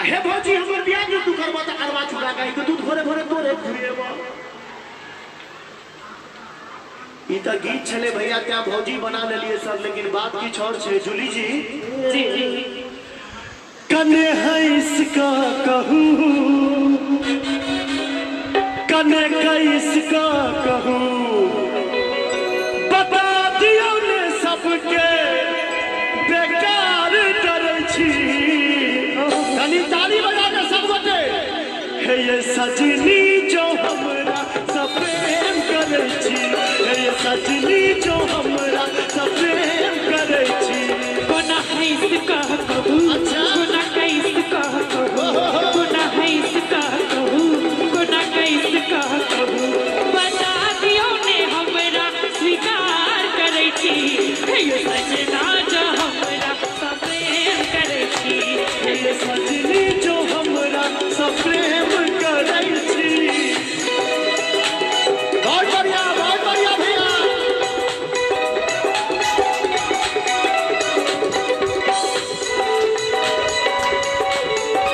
हे भौजी हमर बियाह जो तू करबा त करवा चुका गई तो तू भोरे भोरे तोरे खुएबा ई त गीत छले भैया क्या भौजी बना लेलिए सब लेकिन बात की छोड़ छे जूली जी जी कने है इसका कहूं कने कैसका कहूं बता दियो ने सबके बेकार डरै छी कनी ताली बजा के सब बटे हे ये सजनी जो हमरा सब प्रेम करै छी हे ये सजनी जो हमरा सब प्रेम करै छी कोना है इसका कहूं कोना कैसका कहूं कोना है इसका कहूं कोना कैसका कहूं बता दियो ने हमरा स्वीकार करै छी हे ये सजना जो हमरा सब प्रेम करै छी हे ये सजनी जो हमरा सब प्रेम करै छी बहुत बढ़िया भैया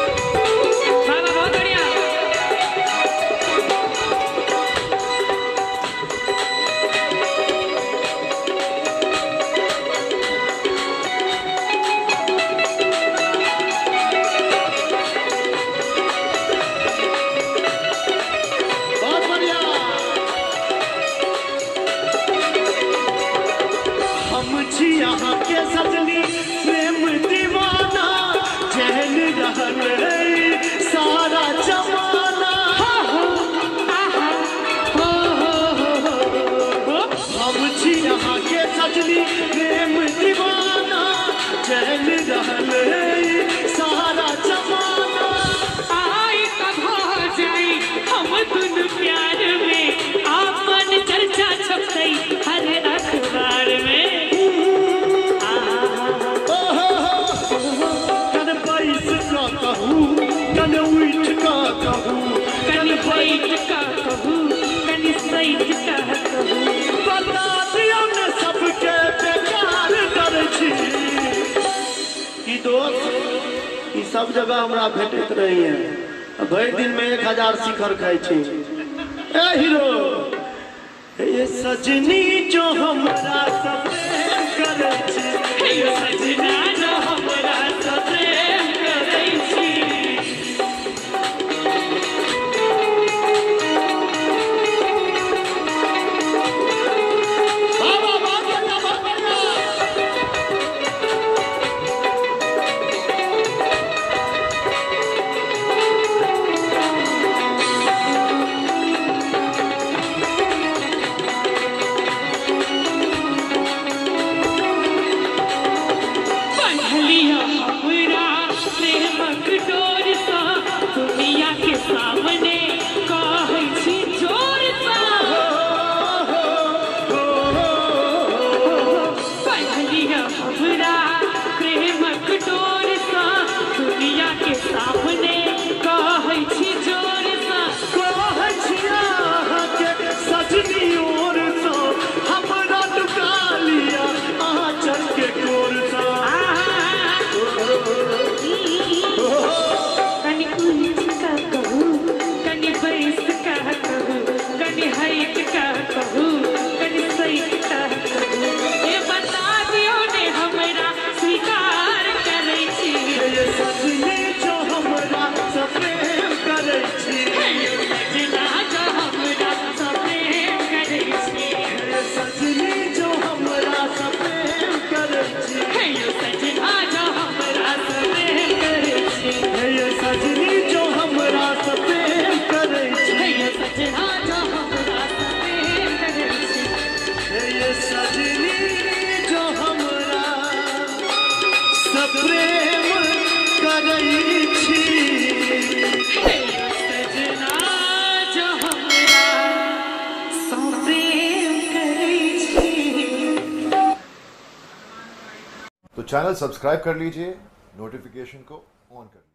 बाबा बहुत बढ़िया बहुत बढ़िया हम छी यहाँ के सजनी प्रेम दीवाना चैन रहल सारा जमाना हम छी यहाँ के सजनी प्रेम दीवाना चैन रहल सारा जमाना आई कब हो जाई हम दुनु प्यार में आपन चर्चा छपतै हर अखबार में कन पैस का कहूँ कन उठ का कहूँ कनी बैठ का कहूँ कनी सैठ का कहूँ बता दियो ने सबके बेकार डरै छी ई दोस्त ई सब जगह हमरा भेटैत रही है भरि दिन में 1000 शिखर खाई छी ए हीरो ये सजनी जो हमरा सब प्रेम करै छी हे ये सजना जो हमरा सब प्रेम करै छी बाबा बहुत बढ़िया पहलिया हमरा प्रेमक डोर सा दुनिया के सामने कहै छी जोर सा पहलिया हमरा प्रेमक डोर सा दुनिया के सामने कहै छी जोर सा कहै छी अहाँके सजनी ओर सँ हमरा लुका लिया अहाँ चल के कोर सँ कनी उठ का कहूँ कनी बैस का कहूँ कनी हाइट का कहूँ कनी सैठ का कहूँ ये बता दियो ने हमरा स्वीकार करै छी ये सजनी जो हमरा सब प्रेम करै छी हे ये सजना जो हमरा सब प्रेम करै छी ये सजनी जो हमरा सब प्रेम करै छी हे ये सजना जो हमरा सब प्रेम करै छी ये सजनी जो हमरा सब प्रेम करै छी हे ये सजना जो हमरा सब प्रेम करै छी ये सजनी जो हमरा सब प्रेम करै छी हे ये सजना जो हमरा सब प्रेम करै छी। तो चैनल सब्सक्राइब कर लीजिए, नोटिफिकेशन को ऑन कर लीजिए।